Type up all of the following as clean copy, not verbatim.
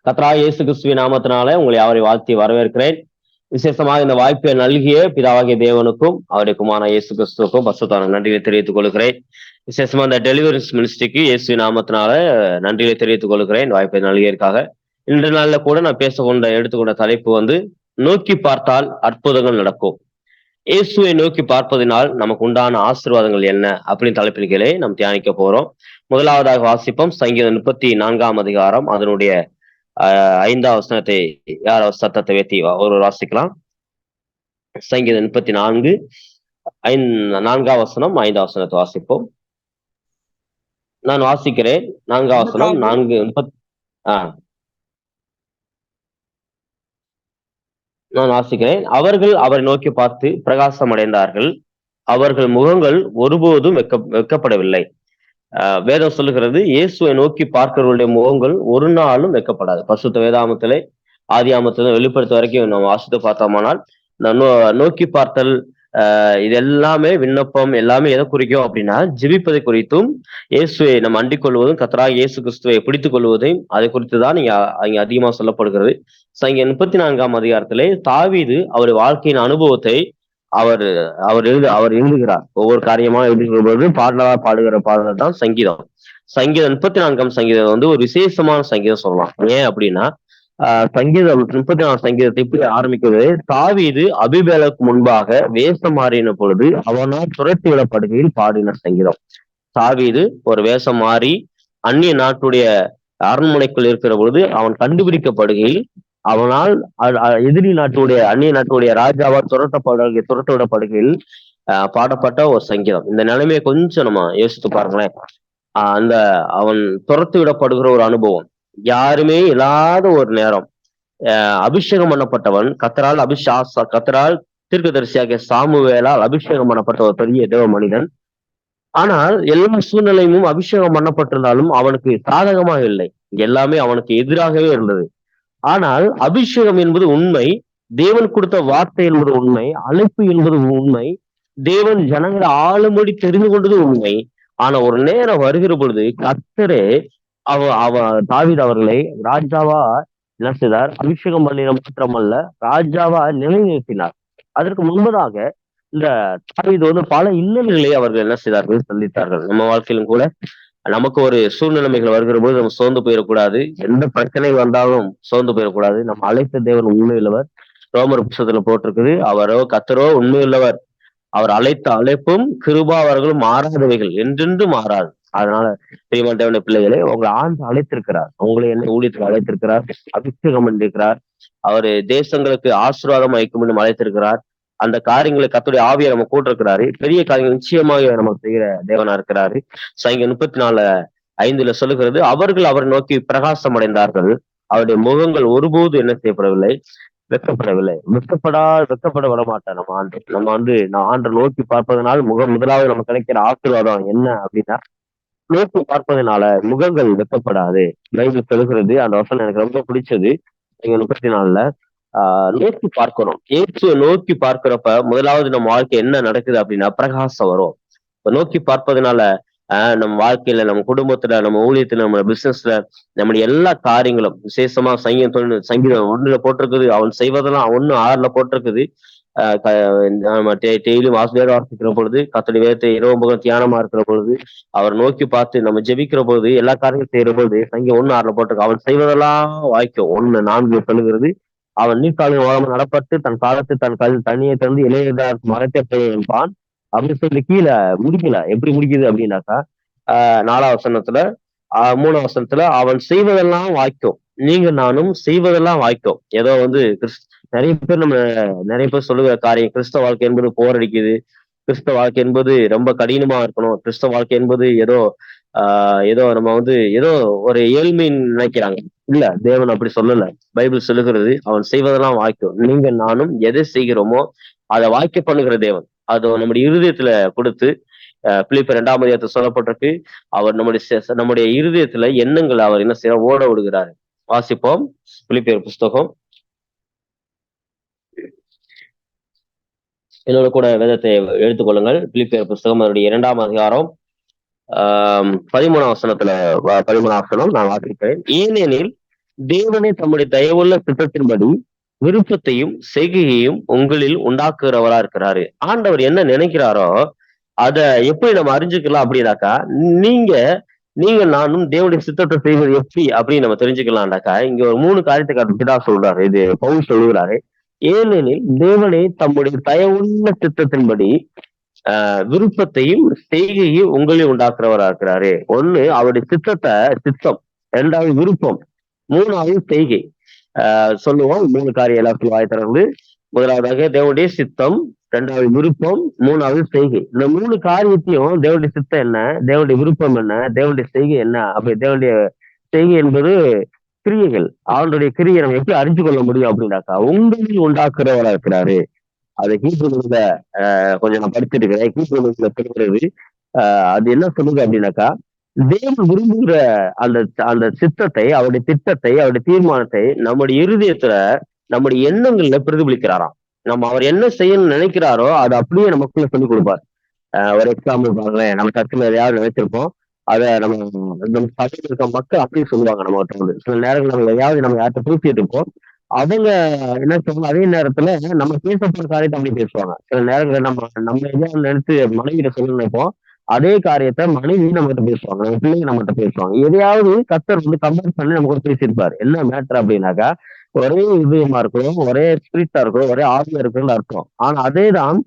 கர்த்தராகிய இயேசு கிறிஸ்துவின் நாமத்தினால உங்களை யாவரை வாழ்த்தி வரவேற்கிறேன். விசேஷமாக இந்த வாய்ப்பை நல்கிய பிதாவாகிய தேவனுக்கும் அவருடைய குமாரனாகிய இயேசு கிறிஸ்துவுக்கும் பரிசுத்தமான நன்றியை தெரிவித்துக் கொள்கிறேன். விசேஷமா இந்த டெலிவரிஸ் மினிஸ்ட்ரிக்கு இயேசுவின் நாமத்தினால நன்றியை தெரிவித்துக் கொள்கிறேன் வாய்ப்பை நல்கியதற்காக. இன்று நாள்ல கூட நான் எடுத்துக்கொண்ட தலைப்பு நோக்கி பார்த்தால் அற்புதங்கள் நடக்கும். இயேசுவை நோக்கி பார்ப்பதனால் நமக்கு உண்டான ஆசீர்வாதங்கள் என்ன அப்படின்னு தலைப்பின் கீழே நாம் தியானிக்க போறோம். முதலாவதாக வாசிப்போம் சங்கீதம் 34 அதிகாரம் அதனுடைய 5வது வசனத்தை யார் சத்தத்தை வேத்தி ஒரு வாசிக்கலாம். சங்கீதம் 34 4வது வசனம் 5வது வசனத்தை வாசிப்போம். நான் வாசிக்கிறேன். 4வது வசனம் 4:30 நான் வாசிக்கிறேன். அவர்கள் அவரை நோக்கி பார்த்து பிரகாசம் அடைந்தார்கள், அவர்கள் முகங்கள் ஒருபோதும் வெக்கப்படவில்லை. வேதம் சொல்லுகிறது, இயேசுவை நோக்கி பார்க்கிறவர்களுடைய முகங்கள் ஒரு நாளும் வெக்கப்படாது. பரிசுத்த வேதாகமத்திலே ஆதியாகமத்திலே வெளிப்படுத்த வரைக்கும் நம்ம வாசித்து பார்த்தோமானால் நோக்கி பார்த்தல் இது எல்லாமே விண்ணப்பம் எல்லாமே எதை குறிக்கும் அப்படின்னா ஜெபிப்பதை குறித்தும் இயேசுவை நம்ம அண்டிக் கொள்வதும் கர்த்தராகிய இயேசு கிறிஸ்துவை பிடித்துக் கொள்வதையும் அதை குறித்து தான் இங்க அதிகமா சொல்லப்படுகிறது. சங்கீதம் 34 அதிகாரத்திலே தாவீது அவர் வாழ்க்கையின் அனுபவத்தை அவர் எழுதுகிறார். ஒவ்வொரு காரியமா எழுதுகிற போது பாடுகிற பாடல் தான் சங்கீதம். சங்கீதம் 34 சங்கீதம் ஒரு விசேஷமான சங்கீதம் சொல்லலாம். ஏன் அப்படின்னா சங்கீதம் 34 சங்கீதத்தை இப்படி ஆரம்பிக்கிறது, தாவீது அபிமெலேக்கு முன்பாக வேஷம் மாறின பொழுது அவனால் துரத்தி விடப்படுகையில் பாடின சங்கீதம். தாவீது ஒரு வேஷம் மாறி அந்நிய நாட்டுடைய அரண்மனைக்குள் இருக்கிற பொழுது அவன் கண்டுபிடிக்கப்படுகையில் அவனால் அந்நிய நாட்டுடைய ராஜாவா துரத்த விடப்படுகையில் பாடப்பட்ட ஒரு சங்கீதம். இந்த நிலைமையை கொஞ்சம் நம்ம யோசித்து பாருங்களேன். அவன் துரத்து விடப்படுகிற ஒரு அனுபவம், யாருமே இல்லாத ஒரு நேரம், அபிஷேகம் பண்ணப்பட்டவன் கர்த்தரால் தீர்க்கதரிசியாகிய சாமுவேலால் அபிஷேகம் பண்ணப்பட்ட ஒரு பெரிய தேவ மனிதன். ஆனால் எல்லா சூழ்நிலையும் அபிஷேகம் பண்ணப்பட்டிருந்தாலும் அவனுக்கு சாதகமாக இல்லை, எல்லாமே அவனுக்கு எதிராகவே இருந்தது. ஆனால் அபிஷேகம் என்பது உண்மை, தேவன் கொடுத்த வார்த்தை என்பது உண்மை, அழைப்பு என்பது உண்மை, தேவன் ஜனங்களை ஆளும்படி தெரிந்து கொண்டது உண்மை. ஆனா ஒரு நேரம் வருகிற பொழுது கர்த்தரே தாவீது அவர்களை ராஜாவா என்ன செய்தார்? அபிஷேகம் பண்ணின மாத்திரமல்ல, ராஜாவா நிலைநிறுத்தினார். அதற்கு முன்பதாக இந்த தாவீது பல இன்னல்களை அவர்கள் என்ன செய்தார்கள்? சந்தித்தார்கள். நம்ம வாழ்க்கையிலும் கூட நமக்கு ஒரு சூழ்நிலைமைகள் வருகிற போது நம்ம சோர்ந்து போயிடக்கூடாது. எந்த பிரச்சனை வந்தாலும் சோர்ந்து போயிடக்கூடாது. நம்ம அழைத்த தேவன் உண்மையுள்ளவர். ரோமர் புத்தகத்துல போட்டிருக்குது, கர்த்தரோ உண்மையுள்ளவர், அவர் அழைத்த அழைப்பும் கிருபாவர்களும் மாறாதவைகள், என்றென்று மாறாது. அதனால பிரியமான தேவனுடைய பிள்ளைகளே, உங்களை ஆண்டு அழைத்திருக்கிறார், உங்களை என்ன ஊழியத்துக்கு அழைத்திருக்கிறார், அபிஷேகம் பண்ணிருக்கிறார். அவரு தேசங்களுக்கு ஆசீர்வாதம் வைக்கும் அழைத்திருக்கிறார். அந்த காரியங்களை கர்த்தருடைய ஆவியை நம்ம கூட்டிருக்கிறாரு. பெரிய காரியங்கள் நிச்சயமாக நமக்கு செய்கிற தேவனா இருக்கிறாரு. சங்கீதம் 34:5 சொல்லுகிறது, அவர்கள் அவரை நோக்கி பிரகாசம் அடைந்தார்கள், அவருடைய முகங்கள் ஒருபோது என்ன செய்யப்படவில்லை? வெக்கப்படவில்லை. வெக்கப்பட விட மாட்டேன் நம்ம ஆண்டை நோக்கி பார்ப்பதனால் முதலாவது நம்ம கிடைக்கிற ஆசீர்வாதம் என்ன அப்படின்னா, நோக்கி பார்ப்பதனால முகங்கள் வெக்கப்படாது. பைபிள் சொல்லுகிறது, அந்த வசனம் எனக்கு ரொம்ப பிடிச்சது. 34 நோக்கி பார்க்கணும். இயேசுவை நோக்கி பார்க்கிறப்ப முதலாவது நம்ம வாழ்க்கை என்ன நடக்குது அப்படின்னா பிரகாசம் வரும். இப்ப நோக்கி பார்ப்பதனால நம்ம வாழ்க்கையில, நம்ம குடும்பத்துல, நம்ம ஊழியத்துல, நம்ம பிசினஸ்ல, நம்முடைய எல்லா காரியங்களும் விசேஷமா சங்கீதம் 1 போட்டிருக்குது, அவன் செய்வதெல்லாம் 1:6 போட்டிருக்குது. நம்ம டெய்லியும் வாசிக்கிற பொழுது, கர்த்தருடைய வேதத்தை இரவு பகல் தியானமா இருக்கிற பொழுது, அவர் நோக்கி பார்த்து நம்ம ஜெபிக்கிற பொழுது, எல்லா காரியங்களும் செய்யற பொழுது சங்கீதம் 1:6 போட்டிருக்கு, அவன் செய்வதெல்லாம் வாய்க்கும். 1:4 சொல்லுகிறது, அவன் நீர்க்காலின் ஓரமாக நடப்பட்டு தன் காலத்து தன் தண்ணியை திறந்து இளையதார் மரத்தை என்பான் அப்படின்னு சொல்லி கீழே முடிக்கல. எப்படி முடிக்குது அப்படின்னாக்கா 4வது வசனத்துல 3வது வசனத்துல அவன் செய்வதெல்லாம் வாய்க்கும், நீங்க நானும் செய்வதெல்லாம் வாய்க்கும். ஏதோ நிறைய பேர் சொல்லுகிற காரியம், கிறிஸ்தவ வாழ்க்கை என்பது போரடிக்குது, கிறிஸ்தவ வாழ்க்கை என்பது ரொம்ப கடினமா இருக்கணும், கிறிஸ்தவ வாழ்க்கை என்பது ஏதோ நம்ம ஏதோ ஒரு ஏழ்மைன்னு நினைக்கிறாங்க. இல்ல, தேவன் அப்படி சொல்லல. பைபிள் சொல்லுகிறது, அவன் செய்வதெல்லாம் வாய்க்கும், நீங்க நானும் எதை செய்கிறோமோ அதை வாய்க்க பண்ணுகிற தேவன். அது நம்முடைய இருதயத்துல கொடுத்து பிலிப்பியர் 2ஆம் அதிகாரத்தில் சொல்லப்பட்டிருக்கு, அவர் நம்முடைய இருதயத்துல எண்ணங்கள் அவர் என்ன செய்ய ஓட விடுகிறாரு. வாசிப்போம் பிலிப்பியர் புஸ்தகம். என்னோட கூட வேதத்தை எடுத்துக்கொள்ளுங்கள். பிலிப்பியர் புஸ்தகம் அதனுடைய 2ஆம் அதிகாரம் 13ஆம் வசனத்துல 13ஆம் வசனம் நான் வாசிக்கிறேன். ஏனெனில் தேவனே தம்முடைய தயவுள்ள திட்டத்தின்படி விருப்பத்தையும் செய்கையையும் உங்களில் உண்டாக்குறவரா இருக்கிறாரு. ஆண்டவர் என்ன நினைக்கிறாரோ அத எப்படி நம்ம அறிஞ்சுக்கலாம் அப்படின்னாக்கா, நீங்க நீங்க நானும் தேவனுடைய சித்தத்தை செய்வது எப்படி அப்படின்னு நம்ம தெரிஞ்சுக்கலாம்னாக்கா, இங்க ஒரு 3 காரியத்தை பிதா சொல்றாரு. இது பவுல் சொல்லுகிறாரு. ஏனெனில் தேவனே தம்முடைய தயவுள்ள சித்தத்தின்படி விருப்பத்தையும் செய்கையும் உங்களில் உண்டாக்குறவரா இருக்கிறாரு. ஒண்ணு அவருடைய சித்தம். 2வது விருப்பம். 3வது செய்கை. சொல்லுவோம் 3 காரியம் எல்லாத்துக்கும் வாய்த்தரது. முதலாவதாக தேவனுடைய சித்தம், 2வது விருப்பம், 3வது செய்கை. இந்த 3 காரியத்தையும் தேவனுடைய சித்தம் என்ன, தேவனுடைய விருப்பம் என்ன, தேவனுடைய செய்கை என்ன, அப்படி தேவனுடைய செய்கை என்பது கிரியைகள். அவனுடைய கிரியை நம்ம எப்படி அறிஞ்சு கொள்ள முடியும் அப்படின்னாக்கா, உங்களில் உண்டாக்குறவரா இருக்கிறாரு. அதை ஹீப்ருல கொஞ்சம் நான் படிச்சுட்டு இருக்கிறேன். ஹீப்ருல பெறுகிறது. அது என்ன சொல்லுது அப்படின்னாக்கா, தேவன் விரும்புகிற அந்த அந்த சித்தத்தை, அவருடைய திட்டத்தை, அவருடைய தீர்மானத்தை நம்முடைய இருதயத்துல, நம்முடைய எண்ணங்கள்ல பிரதிபலிக்கிறாராம். நம்ம அவர் என்ன செய்யணும்னு நினைக்கிறாரோ அதை அப்படியே நமக்குள்ள சொல்லிக் கொடுப்பார். ஒரு எக்ஸாம்பிள் பாருங்களேன், நம்ம டக்குன்னு எதையாவது நினைச்சிருப்போம். அதை நம்ம சபையில் இருக்க மக்கள் அப்படியே சொல்லுவாங்க. நம்ம வந்து சில நேரங்கள் நம்ம எதையாவது நம்ம யார்கிட்ட பேசிட்டு இருப்போம். அவங்க என்ன சொல்லுவாங்க, அதே நேரத்துல நம்ம பேசப்படுற காரியத்தை அப்படி பேசுவாங்க. சில நேரங்களில் நம்ம எதையாவது நினைச்சு மனைவியிட சொல்ல நினைப்போம். அதே காரியத்தை மனைவி நம்மகிட்ட பேசுவாங்க, நம்ம பிள்ளைங்க நம்மகிட்ட பேசுவாங்க. எதையாவது கத்தர் வந்து கம்பேர் பண்ணி நம்ம கூட பேசியிருப்பாரு. என்ன மேட்டர் அப்படின்னாக்கா, ஒரே இதயமா இருக்கணும், ஒரே ஸ்பிரிட்டா இருக்கணும், ஒரே ஆவியா இருக்கணும்னு அர்த்தம். ஆனா அதேதான்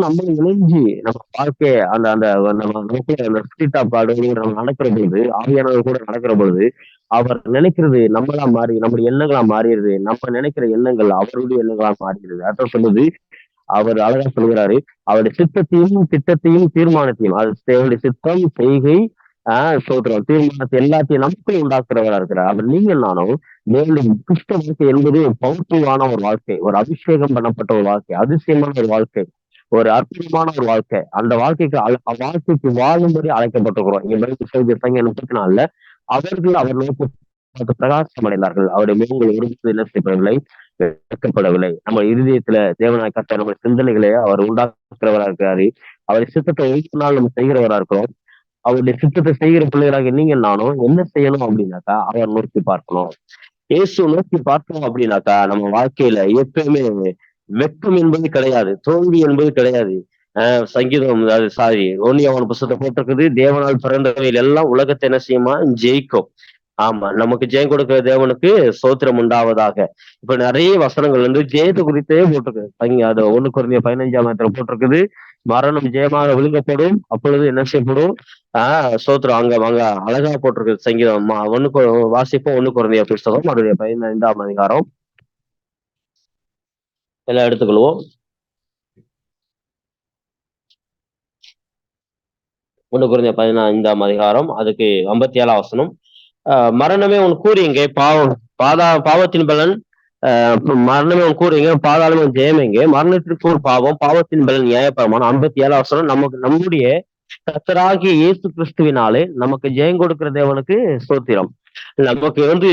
நம்ம இணைஞ்சு நம்ம வாழ்க்கைய அந்த அந்த நம்ம ஸ்பிரிட் ஆஃப் காட் நம்ம நடக்கிற பொழுது, ஆவியானவர் கூட நடக்கிற பொழுது, அவர் நினைக்கிறது நம்மளா மாறி நம்முடைய எண்ணங்களா மாறிடுது. நம்ம நினைக்கிற எண்ணங்கள் அவருடைய எண்ணங்களா மாறிடுது. அதான் சொல்லுது, அவர் அழகா சொல்கிறாரு, அவருடைய சித்தத்தையும் திட்டத்தையும் தீர்மானத்தையும், அது தேவனுடைய சித்தம், செய்கை, சோத்திரம், தீர்மானத்தை எல்லாத்தையும் நமக்குள் உண்டாக்குறவரா இருக்கிறார். அவர் நீங்கள் நானும் தேவனுடைய கிறிஸ்தவ வாழ்க்கை என்பது ஒரு பவர்ஃபுல்லான ஒரு வாழ்க்கை, ஒரு அபிஷேகம் பண்ணப்பட்ட ஒரு வாழ்க்கை, அதிசயமான ஒரு வாழ்க்கை, ஒரு அற்புதமான ஒரு வாழ்க்கை. அந்த வாழ்க்கைக்கு வாழும்படி அழைக்கப்பட்டிருக்கிறோம். இங்க பைபிள் 34 அவர்கள் அவர் நோக்கி பிரகாசம் அடைந்தார்கள். அவருடைய முகங்கள் ஒருபோது என்ன செய்யப்படவில்லை, வெட்கப்படவில்லை. நம்ம இருதயத்துல தேவனாய் கர்த்தர் நம்ம சிந்தனைகளை அவர் உண்டாக்குறவரா இருக்காரு. அவருடைய சித்தத்தை ஒவ்வொரு நாள் நம்ம செய்கிறவரா இருக்கிறோம். அவருடைய சித்தத்தை செய்கிற பிள்ளைகளாக நீங்க நானும் என்ன செய்யணும் அப்படின்னாக்கா, அவர் நோக்கி பார்க்கணும். இயேசு நோக்கி பார்த்தோம் அப்படின்னாக்கா, நம்ம வாழ்க்கையில எப்பயுமே வெட்கம் என்பது கிடையாது, தோல்வி என்பது கிடையாது. சங்கீதம் சாரி 1 புத்தகத்தை போட்டிருக்குது, தேவனால் பிறந்தவையில் எல்லாம் உலகத்தை என்ன செய்யுமா, ஜெயிக்கும். ஆமா, நமக்கு ஜெயம் கொடுக்கிற தேவனுக்கு ஸ்தோத்திரம் உண்டாவதாக. இப்ப நிறைய வசனங்கள் வந்து ஜெயத்தை குறித்தே போட்டிருக்கு. அது 1 கொரிந்தியர் 15 போட்டிருக்குது. மரணம் ஜெயமாக விழுங்கப்படும், அப்பொழுது என்ன செய்யப்படும், ஸ்தோத்திரம் அங்க அங்க அழகா போட்டிருக்கு. சங்கீதம் வாசிப்போம். 1 கொரிந்தியர் புத்தகம் அதனுடைய 15 எல்லாம் எடுத்துக்கொள்வோம். 1 கொரிந்தியர் 15 அதுக்கு 57 வசனம். மரணமே உன் கூறிங்க பாவத்தின் பலன், மரணமே உன் கூறுங்க பாதாளமே ஜெயமெங்க, மரணத்திற்கு ஒரு பாவம், பாவத்தின் பலன் நியாயப்பிரமாணம். 57 வசனம். நம்முடைய கர்த்தராகிய இயேசு கிறிஸ்துவினாலே நமக்கு ஜெயம் கொடுக்கிற தேவனுக்கு ஸ்தோத்திரம். நமக்கு வந்து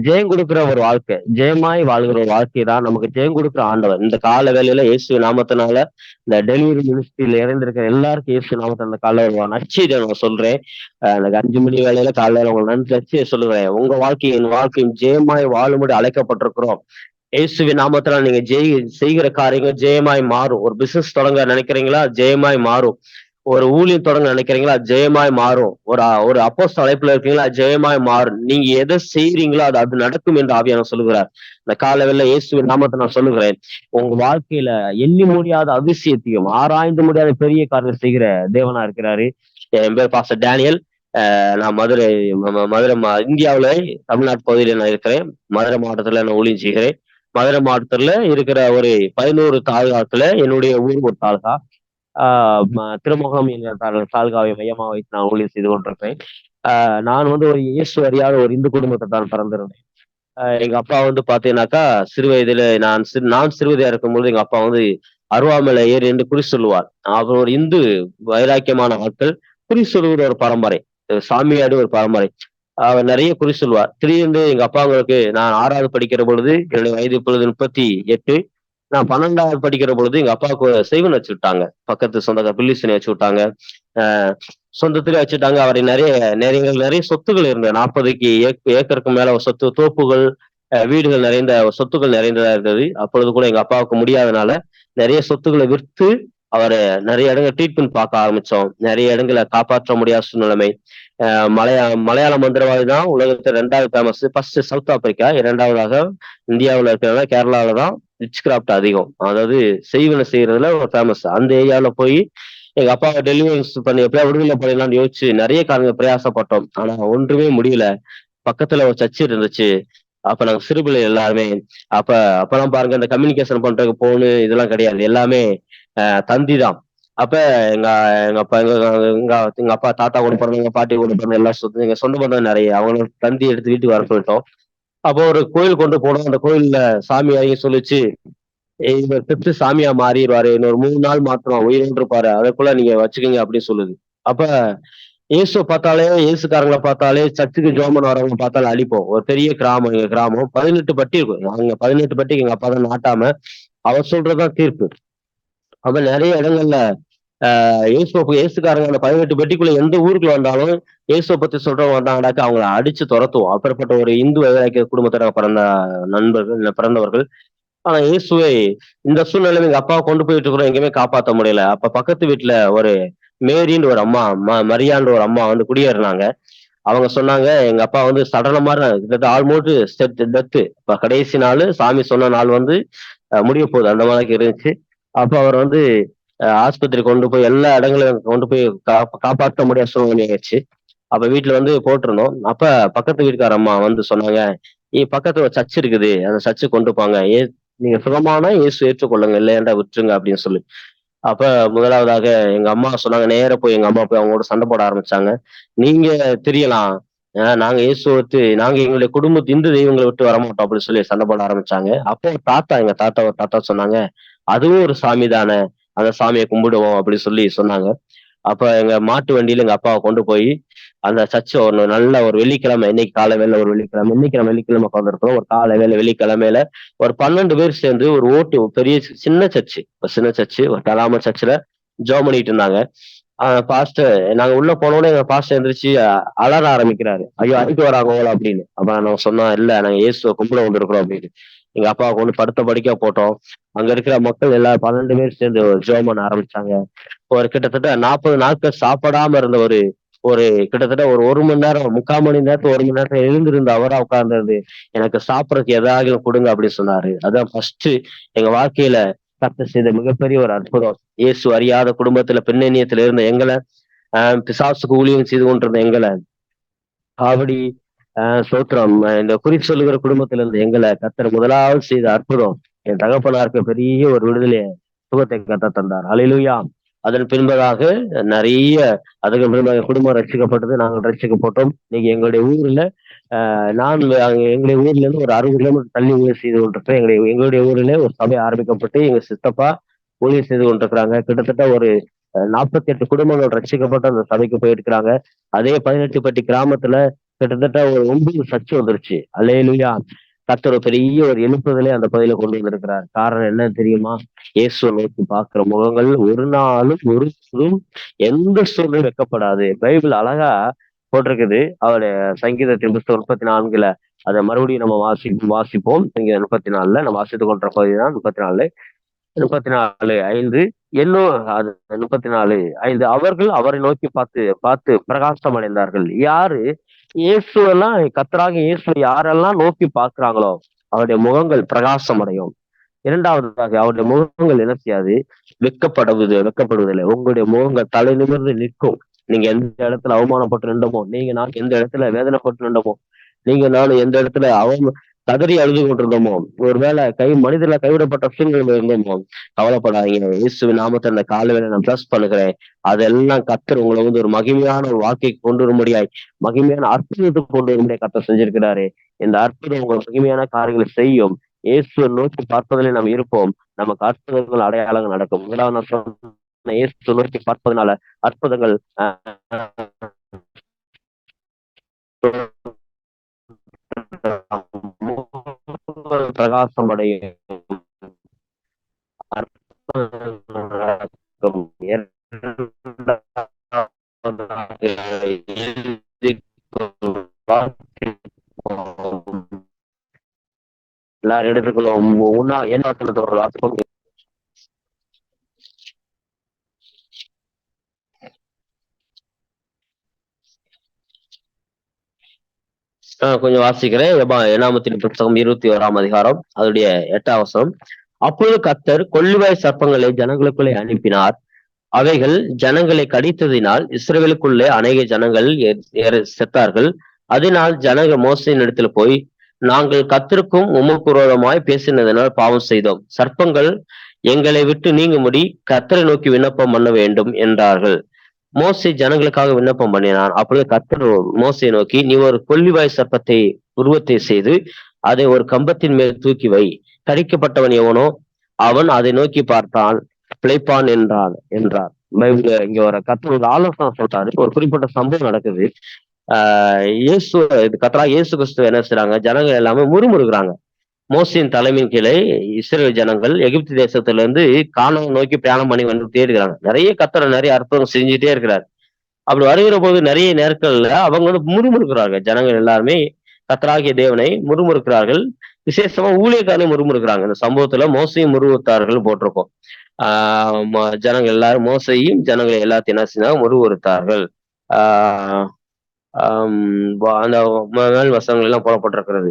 ஜெயம் கொடுக்கிற ஒரு வாழ்க்கை, ஜெயமாய் வாழ்கிற ஒரு வாழ்க்கை தான் நமக்கு ஜெயம் கொடுக்கிற ஆண்டவர். இந்த கால வேலையில இயேசு நாமத்தினால இந்த டெலிவரி மினிஸ்ட்ரியில இறந்திருக்கிற எல்லாருக்கும் இயேசு நாமத்தின அந்த கால நச்சீதை நான் சொல்றேன். எனக்கு 5 மணி வேலையில காலையில உங்களுக்கு நன்றி நச்சியை சொல்லுவேன். உங்க வாழ்க்கையின் வாழ்க்கையும் ஜெயமாய் வாழும்படி அழைக்கப்பட்டிருக்கிறோம். இயேசுவின் நாமத்தினால நீங்க செய்கிற காரியங்கள் ஜெயமாய் மாறும். ஒரு பிசினஸ் தொடங்க நினைக்கிறீங்களா, ஜெயமாய் மாறும். ஒரு ஊழியம் தொடங்க நினைக்கிறீங்களா, ஜெயமாய் மாறும். ஒரு அப்போஸ்தல அழைப்புல இருக்கீங்களா, ஜெயமாய் மாறும். நீங்க எதை செய்யறீங்களோ அது நடக்கும் என்று ஆவியானவர் சொல்லுகிறார். இந்த காலவெல்ல இயேசுவின் நாமத்தை நான் சொல்லுகிறேன். உங்க வாழ்க்கையில எண்ணி முடியாத அதிசயத்தையும் ஆராய்ந்து முடியாத பெரிய காரியம் செய்கிற தேவனா இருக்கிறாரு. என் பேர் பாஸ்டர் டேனியல். நான் மதுரை இந்தியாவில தமிழ்நாட்டு பகுதியில நான் இருக்கிறேன். மதுரை மாவட்டத்துல நான் ஊழியம் செய்கிறேன். மதுரை மாவட்டத்துல இருக்கிற ஒரு 11 தாலுகாத்துல என்னுடைய ஊர் ஒரு தாலுகா. திருமுகம் என்ற தாலுகாவை மையமாக வைத்து நான் ஊழியம் செய்து கொண்டிருக்கிறேன். நான் வந்து ஒரு இயேசு அறியாத ஒரு இந்து குடும்பத்தை தான் பிறந்திருந்தேன். எங்க அப்பா வந்து பாத்தீங்கன்னாக்கா, சிறு வயதுல நான் சிறுவயதா இருக்கும்போது எங்க அப்பா வந்து அருவாமலை ஏறி என்று குறி சொல்லுவார். அவர் ஒரு இந்து வைராக்கியமான ஆட்கள். குறி சொல்லுவது ஒரு பரம்பரை, சாமியாடு ஒரு பரம்பரை. அவர் நிறைய குறி சொல்லுவார். திடீர்னு எங்க அப்பாங்களுக்கு நான் 6வது படிக்கிற பொழுது, என்னுடைய வயது இப்பொழுது 38. நான் 12வது படிக்கிற பொழுது எங்க அப்பாவுக்கு செய்வன வச்சு விட்டாங்க. பக்கத்து சொந்தக்கார பில்லிசனை வச்சு விட்டாங்க. சொந்தத்திலே வச்சுட்டாங்க. அவரை நிறைய சொத்துகள் இருந்தது. 40 ஏக்கருக்கு மேல சொத்து, தோப்புகள், வீடுகள் நிறைந்த சொத்துக்கள் நிறைந்ததா இருந்தது. அப்பொழுது கூட எங்க அப்பாவுக்கு முடியாதனால நிறைய சொத்துக்களை விற்று அவர நிறைய இடங்கள் ட்ரீட்மெண்ட் பார்க்க ஆரம்பிச்சோம். நிறைய இடங்கள காப்பாற்ற முடியாத சூழ்நிலைமை. மலையாள மந்திரவாதி தான் உலகத்துல 2வது ஃபேமஸ். ஃபர்ஸ்ட் சவுத் ஆப்பிரிக்கா, 2வதாக இந்தியாவுல இருக்கிறனால கேரளால தான் விட்ச் கிராஃப்ட் அதிகம். அதாவது செய்வினை செய்யறதுல ஒரு ஃபேமஸ். அந்த ஏரியாவுல போய் எங்க அப்பாவை டெலிவரிஸ் பண்ணி எப்படியா விடுதலை பண்ணிடலாம்னு யோசிச்சு நிறைய காரணங்கள் பிரயாசப்பட்டோம். ஆனா ஒன்றுமே முடியல. பக்கத்துல ஒரு சர்ச் இருந்துச்சு. அப்ப நாங்க சிறுபிள்ளை எல்லாருமே. அப்ப அப்பெல்லாம் பாருங்க இந்த கம்யூனிகேஷன் பண்றதுக்கு போனு இதெல்லாம் கிடையாது. எல்லாமே தந்தி தான். அப்ப எங்க எங்க அப்பா எங்க எங்க எங்க அப்பா தாத்தா கூட பிறந்தவங்க, பாட்டி கூட பிறந்த எல்லா சொத்து எங்க சொந்த பந்தம் நிறைய. அவங்களும் தந்தி எடுத்து வீட்டுக்கு வர சொல்லிட்டோம். அப்போ ஒரு கோயில் கொண்டு போனோம். அந்த கோயில்ல சாமி அறிய சொல்லிச்சு, இவர் செத்து சாமியா மாறிடுவாரு. இன்னொரு 3 நாள் மாத்திரம் உயிரோடு இருப்பாரு. அதற்குள்ள நீங்க வச்சுக்கோங்க அப்படின்னு சொல்லுது. அப்ப இயேசுவ பார்த்தாலே, இயேசுக்காரங்கள பார்த்தாலே, சர்ச்சுக்கு ஜெபம் பண்ண வரவங்க பார்த்தாலே அடிப்போம். ஒரு பெரிய கிராமம் எங்க கிராமம். 18 பட்டி இருக்கும். அங்க 18 பட்டிக்கு எங்க அப்பா தான் நாட்டாம. அவர் சொல்றதுதான் தீர்ப்பு. அப்ப நிறைய இடங்கள்ல இயேசுக்காரங்க அந்த 18 பெட்டிக்குள்ள எந்த ஊருக்குள்ள வந்தாலும் இயேசுவை பத்தி சொல்றவங்க வந்தாங்கன்னாக்கா அவங்கள அடிச்சு துரத்துவோம். அப்படிப்பட்ட ஒரு இந்து வைராக்கிய குடும்பத்துல பிறந்த நண்பர்கள், இல்ல பிறந்தவர்கள். ஆனா இயேசுவை இந்த சூழ்நிலையில எங்க அப்பாவை கொண்டு போயிட்டு இருக்கிறோம், எங்கேயுமே காப்பாத்த முடியல. அப்ப பக்கத்து வீட்டுல ஒரு மேரின்னு ஒரு அம்மா, மரியான்ற ஒரு அம்மா வந்து குடியேறினாங்க. அவங்க சொன்னாங்க, எங்க அப்பா வந்து சடலம் மாதிரி கிட்டத்தட்ட ஆல்மோஸ்ட் செட் டெத்து. இப்ப கடைசி நாள் சாமி சொன்ன நாள் வந்து முடிய போகுது. அந்த மாதிரி இருந்துச்சு. அப்ப அவர் வந்து ஆஸ்பத்திரி கொண்டு போய் எல்லா இடங்களையும் கொண்டு போய் காப்பாற்ற முடியாத சூழ்நிலை ஆயிடுச்சு. அப்ப வீட்டுல வந்து போட்டிருந்தோம். அப்ப பக்கத்து வீட்டுக்கார அம்மா வந்து சொன்னாங்க, பக்கத்துல ஒரு சர்ச் இருக்குது. அந்த சர்ச்சுக்கு கொண்டு போங்க. நீங்க சுகமானா இயேசு ஏற்றுக்கொள்ளுங்க. இல்லையாண்டா விட்டுருங்க அப்படின்னு சொல்லி. அப்ப முதலாவதாக எங்க அம்மா சொன்னாங்க, நேரா போய் எங்க அம்மா போய் அவங்களோட சண்டை போட ஆரம்பிச்சாங்க. நீங்க தெரியலாம். நாங்க இயேசுவ விட்டு நாங்க எங்களுடைய குடும்பத்து இந்து தெய்வங்களை விட்டு வரமாட்டோம் அப்படின்னு சொல்லி சண்டை போட ஆரம்பிச்சாங்க. அப்போ எங்க தாத்தா சொன்னாங்க, அதுவும் ஒரு சாமி தானே. அந்த சாமியை கும்பிடுவோம் அப்படின்னு சொல்லி சொன்னாங்க. அப்ப எங்க மாட்டு வண்டியில எங்க அப்பாவை கொண்டு போய் அந்த சர்ச்ச ஒண்ணு நல்ல ஒரு வெள்ளிக்கிழமை, இன்னைக்கு காலை வேலை ஒரு வெள்ளிக்கிழமை, இன்னைக்கு நம்ம வெள்ளிக்கிழமை உட்காந்துருக்கோம். ஒரு காலை வேலை வெள்ளிக்கிழமையில ஒரு 12 பேர் சேர்ந்து ஒரு பெரிய சின்ன சர்ச்சு, ஒரு சின்ன சர்ச்சு, ஒரு கலாம சர்ச்சில் ஜெபம் பண்ணிட்டு இருந்தாங்க. பாஸ்டர் நாங்க உள்ள போனோட எங்க பாஸ்டர் எந்திரிச்சு அலற ஆரம்பிக்கிறாரு. ஐயோ அடிக்க வராங்க அப்படின்னு. அப்ப நான் சொன்னோம், இல்ல நாங்க இயேசுவை கும்பிட வந்திருக்கிறோம் அப்படின்னு. எங்க அப்பாவை கொண்டு படுத்த படிக்க போட்டோம். அங்க இருக்கிற மக்கள் எல்லாரும் 12 பேர் சேர்ந்து ஜெபம் பண்ண ஆரம்பிச்சாங்க. ஒரு கிட்டத்தட்ட 40 நாட்கள் சாப்பிடாம இருந்த ஒரு ஒரு கிட்டத்தட்ட ஒரு மணி நேரம், 3/4 மணி நேரத்துல 1 மணி நேரத்துல எழுந்திருந்த அவரா உட்கார்ந்தது, எனக்கு சாப்பிடறதுக்கு ஏதாவது கொடுங்க அப்படின்னு சொன்னாரு. அதான் ஃபர்ஸ்ட் எங்க வாழ்க்கையில கர்த்தர் செய்த மிகப்பெரிய ஒரு அற்புதம். இயேசு அறியாத குடும்பத்துல பின்னணியத்துல இருந்த எங்களை, பிசாசுக்கு ஊழியம் செய்து கொண்டிருந்த எங்களை, காவடி சோத்திரம் இந்த குறி சொல்லுகிற குடும்பத்துல இருந்து எங்களை கர்த்தர் முதலாவது செய்த அற்புதம், என் தகப்பனாருக்கு பெரிய ஒரு விடுதலை சுகத்தை கத்த தந்தார். அல்லேலூயா. அதன் பின்பதாக நிறைய அதுக்கு பின்பதாக குடும்பம் ரட்சிக்கப்பட்டது. நாங்கள் ரட்சிக்கப்பட்டோம். இன்னைக்கு எங்களுடைய ஊர்ல நான் எங்களுடைய ஊர்ல இருந்து ஒரு 60 கிலோமீட்டர் தள்ளி ஊழியர் செய்து கொண்டிருக்கிறேன். எங்களுடைய ஊரிலே ஒரு சபை ஆரம்பிக்கப்பட்டு எங்க சித்தப்பா ஊழியர் செய்து கொண்டிருக்கிறாங்க. கிட்டத்தட்ட ஒரு 48 குடும்பங்கள் ரட்சிக்கப்பட்டு அந்த சபைக்கு போயிருக்கிறாங்க. அதே 18 பட்டி கிராமத்துல கிட்டத்தட்ட ஒரு 9 சர்ச்சு வந்துருச்சு. அல்லேலூயா. கர்த்தர் ஒரு பெரிய ஒரு எழுப்புதலே அந்த பகுதியில கொண்டு வந்திருக்கிறார். காரணம் என்ன தெரியுமா? இயேசுவை நோக்கி பார்க்கிற முகங்கள் ஒரு நாளும் ஒருபோதும் எந்த சூழ்நிலையும் வெட்கப்படாது. பைபிள் அழகா போட்டிருக்குது. அவருடைய சங்கீதத்தின் புத்தகம் 34ல அதை மறுபடியும் நம்ம வாசிப்போம். சங்கீதம் 34ல நம்ம வாசித்துக் கொண்ட பகுதி தான் 34, 34:5. இன்னும் அது 34:5. அவர்கள் அவரை நோக்கி பார்த்து பார்த்து பிரகாசம் அடைந்தார்கள். யாரு? இயேசுவெல்லாம் கர்த்தராக இயேசு யாரெல்லாம் நோக்கி பார்க்கிறாங்களோ அவருடைய முகங்கள் பிரகாசம் அடையும். இரண்டாவதாக அவருடைய முகங்கள் என்ன செய்யாது? வெட்கப்படுவதில்லை. உங்களுடைய முகங்கள் தலை நிமிர்ந்து நிற்கும். நீங்க எந்த இடத்துல அவமானப்பட்டு நின்றமோ, நான் எந்த இடத்துல வேதனைப்பட்டு நின்றமோ, நானும் எந்த இடத்துல கதறி அழுது கொண்டிருந்தோமோ, ஒருவேளை மனிதர்ல கைவிடப்பட்ட சூழ்நிலை இருந்தோமோ, கவலைப்படாதீங்க. இயேசுவின் நாமத்தை அந்த காலையில நான் பிளஸ் பண்ணுகிறேன். அதெல்லாம் கர்த்தர் உங்களை வந்து ஒரு மகிமையான ஒரு வாழ்க்கைக்கு கொண்டு வரும்படியாய், மகிமையான அற்புதத்துக்கு கொண்டு வரும்படியாய் கர்த்தர் செஞ்சிருக்கிறாரு. இந்த அற்புதம் உங்கள் மகிமையான காரியங்களை செய்யும். இயேசுவை நோக்கி பார்ப்பதிலே நாம் இருப்போம். நமக்கு அற்புதங்கள் அடையாளங்கள் நடக்கும். முதலாவது நான் சொன்ன இயேசு நோக்கி பார்ப்பதனால அற்புதங்கள் பிரகாசம் அடையும். எல்லாரும் எடுத்துக்கணும். உன்னா என்ன வசனத்தை ஒரு வாசிப்போம். கொஞ்சம் வாசிக்கிறேன். எனாமத்தின் புத்தகம் 21ஆம் அதிகாரம் அதனுடைய 8ஆம் வசனம். அப்பொழுது கர்த்தர் கொள்ளுவாய் சர்ப்பங்களை ஜனங்களுக்குள்ளே அனுப்பினார். அவைகள் ஜனங்களை கடித்ததினால் இஸ்ரவேலுக்குள்ளே அநேக ஜனங்கள் செத்தார்கள். அதனால் ஜனங்கள் மோசையின் இடத்துல போய், நாங்கள் கர்த்தருக்கும் உமக்கு விரோதமாய் பேசினதனால் பாவம் செய்தோம். சர்ப்பங்கள் எங்களை விட்டு நீங்கும்படி கர்த்தரை நோக்கி விண்ணப்பம் பண்ண வேண்டும் என்றார்கள். மோசே ஜனங்களுக்காக விண்ணப்பம் பண்ணினான். அப்பொழுது கர்த்தர் மோசையை நோக்கி, நீ ஒரு கொள்ளிவாய் சர்ப்பத்தை உருவத்தை செய்து அதை ஒரு கம்பத்தின் மேல் தூக்கி வை. கடிக்கப்பட்டவன் எவனோ அவன் அதை நோக்கி பார்த்தான் பிழைப்பான் என்றார். இங்க ஒரு கர்த்தர் ஒரு ஆலோசனை சொல்றாரு. ஒரு குறிப்பிட்ட சம்பவம் நடக்குது. இயேசு கர்த்தரா இயேசு கிறிஸ்து என்ன செய்றாங்க, ஜனங்கள் எல்லாமே முறுமுறுக்கிறாங்க. மோசையின் தலைமையின் கீழே இஸ்ரேல் ஜனங்கள் எகிப்து தேசத்துல இருந்து கானானை நோக்கி பிரயாணம் பண்ணி வந்துட்டே இருக்கிறாங்க. நிறைய கர்த்தர் நிறைய அற்புதம் செஞ்சுட்டே இருக்கிறார். அப்படி வருகிற போது நிறைய நேரங்கள்ல அவங்க வந்து முறுமுறுக்கிறார்கள். ஜனங்கள் எல்லாருமே கர்த்தராகிய தேவனை முறுமுறுக்கிறார்கள். விசேஷமா ஊழியக்காரனை முறுமுறுக்கிறாங்க. இந்த சம்பவத்துல மோசையும் முறுமுறுத்தார்கள் போட்டிருக்கோம். ஜனங்கள் எல்லாரும் மோசையும் ஜனங்களை எல்லாத்தையும் என்ன செய்தாங்க, முறுமுறுத்தார்கள். ஆஹ் அந்த மேல் வசனங்கள் எல்லாம் போடப்பட்டிருக்கிறது.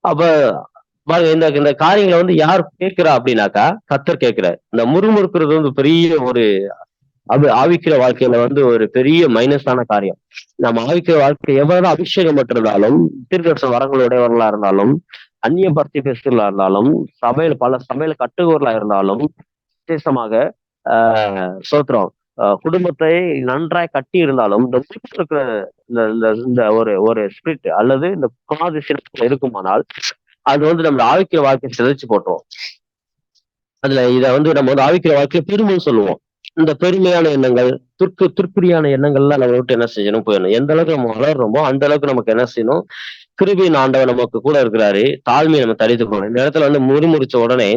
அப்ப இந்த இந்த காரியங்களை வந்து யார் கேட்கிறா அப்படின்னாக்கா, கர்த்தர் கேட்கிறார். இந்த முறுமுறுக்கிறது வந்து பெரிய ஒரு ஆவிக்கிற வாழ்க்கையில வந்து ஒரு பெரிய மைனஸான காரியம். நம்ம ஆவிக்கிற வாழ்க்கை எவ்வளவு அபிஷேகம் பெற்றிருந்தாலும், தீர்க்கதரிசன வரங்களுடையவர்களா இருந்தாலும், அந்நிய பக்தி பேசுகளா இருந்தாலும், பல சபையில கட்டுகோர்களா இருந்தாலும், விசேஷமாக சோத்திரம் குடும்பத்தை நன்றாய் கட்டி இருந்தாலும், இந்த இருக்கிற இந்த ஒரு ஒரு ஸ்பிரிட் அல்லது இந்த குணாதிசயம் இருக்குமானால் அது வந்து நம்ம ஆவிக்கிற வாழ்க்கையை சிதைச்சு போட்டுரும். அதுல இதை வந்து நம்ம வந்து ஆவிக்கிற வாழ்க்கையை பெருமைன்னு சொல்லுவோம். இந்த பெருமையான எண்ணங்கள், துர்க்குறியான எண்ணங்கள்லாம் நம்ம விட்டு என்ன செய்யணும், போயிடணும். எந்த அளவுக்கு நம்ம வளர்றோமோ அந்த அளவுக்கு நமக்கு என்ன செய்யணும், கிருபையின் ஆண்டவர் நமக்கு கூட இருக்கிறாரு. தாழ்மையை நம்ம தடித்து போகணும். இந்த இடத்துல வந்து முறிமுறிச்ச உடனே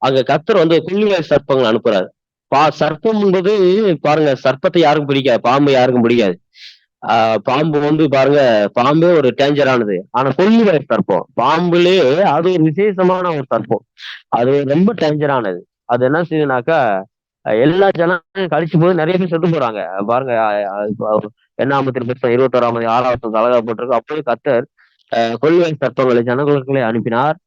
அங்க கர்த்தர் வந்து கொள்ளிவாய் சர்ப்பங்கள் அனுப்புறாரு. சர்ப்பம் என்பது பாருங்க, சர்ப்பத்தை யாருக்கும் பிடிக்காது, பாம்பு யாருக்கும் பிடிக்காது. பாம்பு வந்து பாருங்க, பாம்பே ஒரு டேஞ்சரானது. ஆனா கொள்ளிவாய் சர்ப்பம் பாம்புலே அது ஒரு விசேஷமான ஒரு சர்ப்பம். அது ரொம்ப டேஞ்சரானது. அது என்ன செய்யுதுனாக்கா, எல்லா ஜனங்களும் கழிச்சு போது நிறைய பேர் செத்து போறாங்க. பாருங்க, எண்ணாமத்தின் புத்தகம் 21ஆம் 6வது அழகா போட்டிருக்கு. அப்போது கர்த்தர் கொள்ளிவாய் சர்ப்பங்களை ஜனங்களுக்குள்ளே அனுப்பினார்.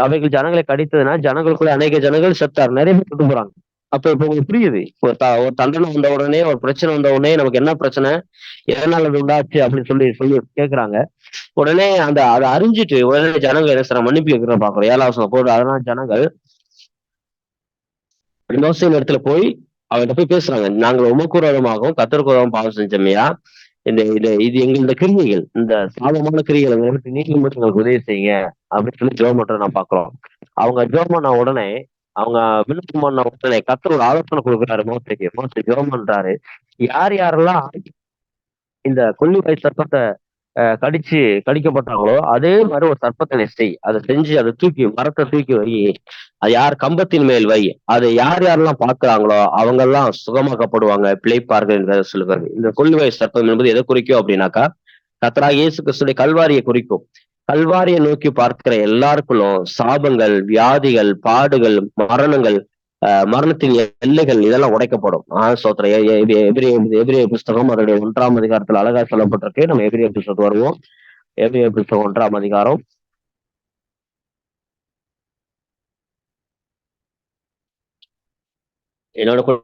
அவைகள் ஜனங்களை கடித்ததுன்னா ஜனங்களுக்குள்ள அநேக ஜனங்கள் செத்தார். நிறைய பேர் செத்து போறாங்க. அப்ப இப்ப உங்களுக்கு புரியுது, ஒரு தண்டனை வந்த உடனே, ஒரு பிரச்சனை வந்த உடனே நமக்கு என்ன பிரச்சனை, எதனால அது உண்டாச்சு அப்படின்னு சொல்லி சொல்லி கேட்கறாங்க. உடனே அதை அறிஞ்சிட்டு உடனே ஜனங்கள் என்ன செய்யறாங்க, மன்னிப்பு கேட்கிற பாக்குறோம். 7வது போது அதனால ஜனங்கள் மோசையின் இடத்துல போய் அவன்கிட்ட போய் பேசுறாங்க. நாங்கள் உமக்கு விரோதமாகவும் கர்த்தருக்கு விரோதமாகவும் பாவம் செஞ்சோமையா, இது எங்களோட கிரியைகள், இந்த சாபமான கிரியைகளை நீங்க மட்டும் எங்களுக்கு உதவி செய்யுங்க அப்படின்னு சொல்லி ஜெபம் பண்றத நான் பாக்குறோம். அவங்க ஜெபம் பண்ண உடனே, அவங்க விண்ணப்பம் பண்ண உடனே கர்த்தர் ஒரு ஆலோசனை கொடுக்குறாரு மோசைக்கு. மோசை ஜெபம் பண்றாரு. யார் யாரெல்லாம் இந்த கொள்ளிவாய் சர்ப்பத்தை கடிக்கப்பட்டாங்களோ அதே மாதிரி ஒரு சர்ப்பத்தினை செய். அதை செஞ்சு அதை மரத்தை தூக்கி வை. அது யார் கம்பத்தின் மேல் வை. அதை யாரெல்லாம் பாக்குறாங்களோ அவங்க எல்லாம் சுகமாக்கப்படுவாங்க, பிழைப்பார்கள் என்று சொல்லுவாங்க. இந்த கொள்ளுவாய் சர்ப்பம் என்பது எதை குறிக்கும் அப்படின்னாக்கா, கர்த்தராகிய இயேசு கிறிஸ்துவின் கல்வாரியை குறிக்கும். கல்வாரியை நோக்கி பார்க்கிற எல்லாருக்குள்ளும் சாபங்கள், வியாதிகள், பாடுகள், மரணங்கள், மரணத்தின் எல்லைகள் இதெல்லாம் உடைக்கப்படும். எபிரேய புஸ்தகம் அதனுடைய 1ஆம் அதிகாரத்துல அழகா சொல்லப்பட்டிருக்கு. நம்ம எபிரேய புஸ்தகம் வருவோம். எபிரேய புஸ்தகம் 1ஆம் அதிகாரம் என்னோட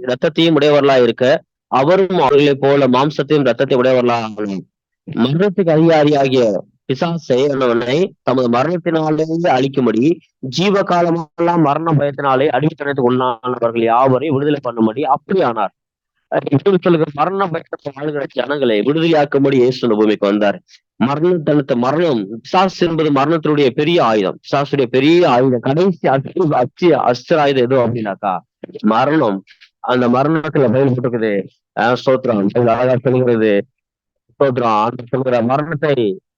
ரத்தத்தையும் உடையவர்களா இருக்க, அவரும் அவர்களை போல மாம்சத்தையும் ரத்தத்தை உடையவர்களா ஆகணும். மரணத்துக்கு அதிகாரியாகிய பிசாசை தமது மரணத்தினாலிருந்து அழிக்கும்படி ஜீவ காலமெல்லாம் மரண பயத்தினாலே அடிமைத்தனத்துக்கு உண்டானவர்கள் யாவரையும் விடுதலை பண்ணும்படி அப்படி ஆனார். சொல்லுகிற மரண பயத்தை வாழ்கிற ஜனங்களை விடுதலையாக்கும்படி இயேசு இந்த பூமிக்கு வந்தார். மரணம் பிசாசு என்பது மரணத்தினுடைய பெரிய ஆயுதம். பிசாசுடைய பெரிய ஆயுதம், கடைசி அஸ்திர ஆயுதம் எதுவும் அப்படின்னாக்கா மரணம். அந்த மரணத்துல பயன்பட்டுருக்குது. ஸ்தோத்திரம் அழகா சொல்லுகிறது, ஸ்தோத்திரம். ஆண்டவர் சொல்கிற மரணத்தை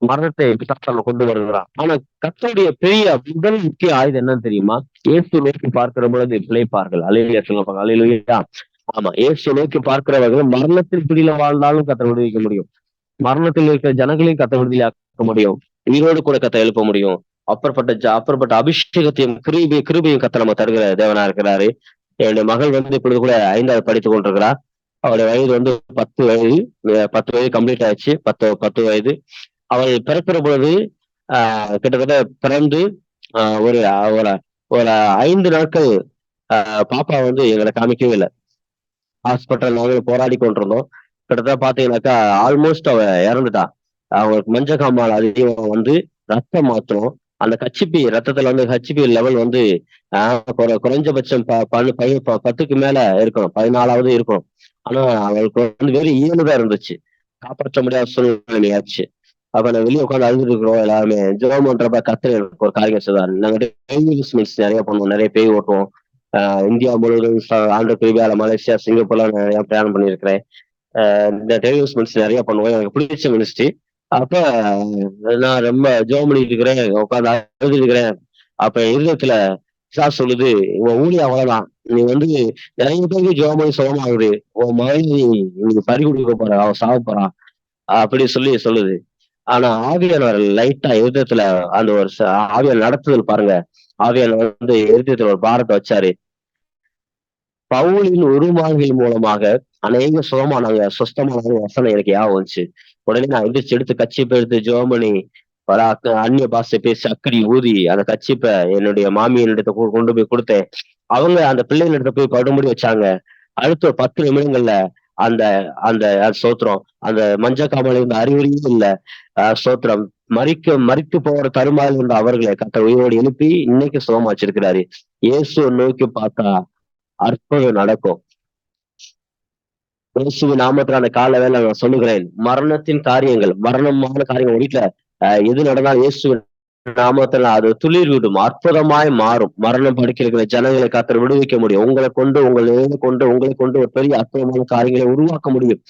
மரணத்தை பிசாசால கொண்டு வருகிறான். ஆனா கர்த்தருடைய பெரிய முதல் முக்கிய ஆயுதம் என்னன்னு தெரியுமா? இயேசு நோக்கி பார்க்கிற பொழுது பிழைப்பார்கள். அல்லேலூயா சொல்லுவாங்க. அல்லேலூயா. ஆமா, இயேசு நோக்கி பார்க்கிறவர்கள் மரணத்தின் பிடியில வாழ்ந்தாலும் கர்த்தர் விடுவிக்க முடியும். மரணத்தில் இருக்கிற ஜனங்களையும் கர்த்தர் விடுதலையாக்க முடியும். உயிரோடு கூட கர்த்தர் எழுப்ப முடியும். அப்புறப்பட்ட அபிஷேகத்தையும் கிருபையும் கர்த்தர் நம்ம தருகிற தேவனா இருக்கிறாரு. என்னுடைய மகள் வந்து இப்பொழுது கூட 5வது படித்துக் கொண்டிருக்கிறார். அவருடைய வயது வந்து 10 வயது. 10 வயது கம்ப்ளீட் ஆயிடுச்சு. 10 வயது. அவள் பிறக்கிற பொழுது கிட்டத்தட்ட பிறந்து ஒரு ஒரு ஒரு 5 நாட்கள் பாப்பா வந்து எங்களை காமிக்கவே இல்லை. ஹாஸ்பிட்டல் நாங்களும் போராடி கொண்டிருந்தோம். கிட்டத்தட்ட பாத்தீங்கன்னாக்கா ஆல்மோஸ்ட் அவ இறந்துட்டா. அவங்களுக்கு மஞ்சக்காமால் அதிகம் வந்து ரத்தம் மாத்திரம் அந்த கச்சிப்பி ரத்தத்துல வந்து ஹெச்பி லெவல் வந்து குறைஞ்சபட்சம் 10க்கு மேல இருக்கணும், 14வது இருக்கணும். ஆனா அவங்களுக்கு வந்து வெறும் 7 தான் இருந்துச்சு. காப்பாற்ற முடியாத சூழ்நிலையாச்சு. அப்ப நான் வெளியே உட்காந்து அழுதுட்டு இருக்கிறோம் எல்லாருமே. ஜெபம் பண்றப்ப கர்த்தர் எனக்கு ஒரு காரியம் செய்தார். நாங்க நிறைய பண்ணுவோம், நிறைய பேய் ஓட்டுவோம். இந்தியா முழுவதும் ஆண்டு கிருபியால மலேசியா, சிங்கப்பூர்ல நிறைய பிரயாணம் பண்ணியிருக்கிறேன். இந்த டெலிவிஷன்ஸ் நிறைய பண்ணுவேன். எனக்கு பிடிச்ச மினிஸ்ட்ரி. அப்ப நான் ரொம்ப ஜெபம் பண்ணிட்டு இருக்கிறேன், உட்காந்து அழுது இருக்கிறேன். அப்ப இருதயத்துல சொல்லுது, உன் ஊழிய அவ்வளவுதான். நீ வந்து நிறைய பேருக்கு ஜெபம் பண்ணி சுகமாகுது. உன் மகன் நீ பறி கொடுக்க போற, அவன் சாக போறான் அப்படி சொல்லுது. ஆனா ஆவியானவர் லைட்டா இருதயத்துல அந்த ஒரு ஆவியார் நடத்துதல் பாருங்க. ஆவியானவர் வந்து இருதயத்துல ஒரு பாரத்தை வச்சாரு. பவுலின் உருமாறுகள் மூலமாக அநேக சுகமானாங்க, சொஸ்தமானாங்க வசனம் எனக்கு ஞாபகம் வந்துச்சு. உடனே நான் எந்திரிச்சு எடுத்து கச்சிப்பை எடுத்து ஜெர்மனி பல அந்நிய பாஷை பேசி அக்கடி ஊதி அந்த கச்சிப்பை என்னுடைய மாமியின் இடத்த கொண்டு போய் கொடுத்தேன். அவங்க அந்த பிள்ளைகள் இடத்த போய் படும்படி வச்சாங்க. அடுத்த 10 நிமிடங்கள்ல அந்த அந்த சோத்திரம் அந்த மஞ்சக்காமல இருந்த அறிகுறியும் இல்ல. சோத்திரம் மறித்து போற தருமாறு இருந்த அவர்களை கத்த உயிரோடு எழுப்பி இன்னைக்கு சுகமா வச்சிருக்கிறாரு. இயேசு நோக்கி பார்த்தா அற்புதம் நடக்கும். இயேசுவின் நாமத்துல அந்த கால வேலை நான் சொல்லுகிறேன். மரணத்தின் காரியங்கள், மரணமான காரியங்கள் வீட்டுல எது நடந்தாலும் இயேசுவின் நாமத்துல அது துளிர் விடும், அற்புதமாய் மாறும். மரணம் படுக்கிற ஜனங்களை கர்த்தர் விடுவிக்க முடியும். உங்களை கொண்டு உங்களை கொண்டு ஒரு பெரிய அற்புதமான காரியங்களை உருவாக்க முடியும்.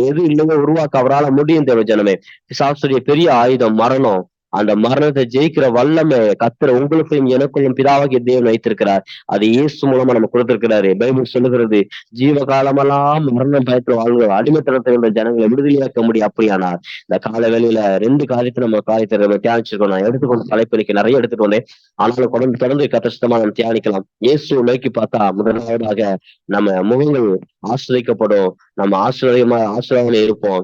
எது இல்லையோ உருவாக்க அவரால் முடியும். தேவ ஜனமே, பிசாசுடைய பெரிய ஆயுதம் மரணம். அந்த மரணத்தை ஜெயிக்கிற வல்லமை கர்த்தர் உங்களுக்கும் எனக்குள்ளும் பிதாவாகிய தேவன் வைத்திருக்கிறார். அது இயேசு மூலமா நம்ம கொடுத்திருக்கிறாரு. பைபிள் சொல்லுகிறது, ஜீவ காலமெல்லாம் மரணம் பயத்துல வாழ்கிற அடிமைத்தனத்தை உள்ள ஜனங்களை விடுதலையாக்க முடியும். அப்படியானார் இந்த கால வேளையில 2 காரியத்தை நம்ம தியானிச்சிருக்கோம். நான் எடுத்துக்கொண்டு தலைப்பறிக்க நிறைய எடுத்துட்டு வந்தேன். ஆனாலும் தொடர்ந்து கஷ்டமா நம்ம தியானிக்கலாம். இயேசு நோக்கி பார்த்தா முதலாவதாக நம்ம முகங்கள் ஆசிரியக்கப்படும். நம்ம ஆசிரியமாக இருப்போம்.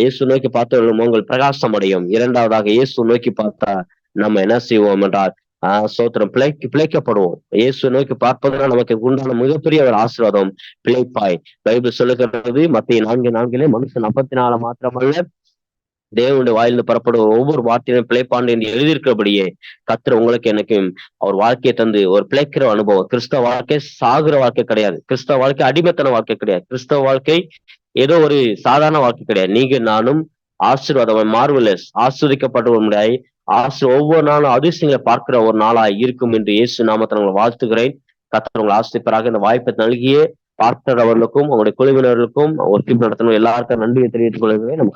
இயேசு நோக்கி பார்த்தவர்கள் முகங்கள் பிரகாசம் அடையும். 2வதாக இயேசு நோக்கி பார்த்தா நம்ம என்ன செய்வோம் என்றால் சோத்திரம் பிழைக்கப்படுவோம். இயேசு நோக்கி பார்ப்பதனால் நமக்கு உண்டான மிகப்பெரிய ஒரு ஆசீர்வாதம் பிழைப்பாய். பைபிள் சொல்லுகிறது மத்திய 4:4 மனுஷன் 44 மாத்திரமல்ல தேவனுடைய வாயிலிருந்து புறப்படும் ஒவ்வொரு வார்த்தையும் பிழைப்பாண்டு என்று எழுதியிருக்கிறபடியே கர்த்தர் உங்களுக்கு எனக்கும் அவர் வாழ்க்கையை தந்து ஒரு பிழைக்கிற அனுபவம். கிறிஸ்தவ வாழ்க்கை சாகுற வாழ்க்கை கிடையாது. கிறிஸ்தவ வாழ்க்கை அடிமைத்தன வாழ்க்கை கிடையாது. கிறிஸ்தவ வாழ்க்கை ஏதோ ஒரு சாதாரண வாழ்க்கை கிடையாது. நீங்க நானும் ஆசீர்வாதம் மார்வலஸ் ஆஸ்வதிக்கப்பட்ட ஒரு முறையாய் ஒவ்வொரு நாளும் அதிசயங்களை பார்க்கிற ஒரு நாளாய் இருக்கும் என்று இயேசு நாமத்தை உங்களை வாழ்த்துகிறேன். கர்த்தர் உங்களை ஆசிரியப்பராக இந்த வாய்ப்பை நல்கியே பார்க்கிறவர்களுக்கும் உங்களுடைய குழுவினர்களுக்கும் ஒர்க்கிப் நடத்தணும் எல்லாருக்கும் நன்றியை தெரிவித்துக் கொள்கிறேன்.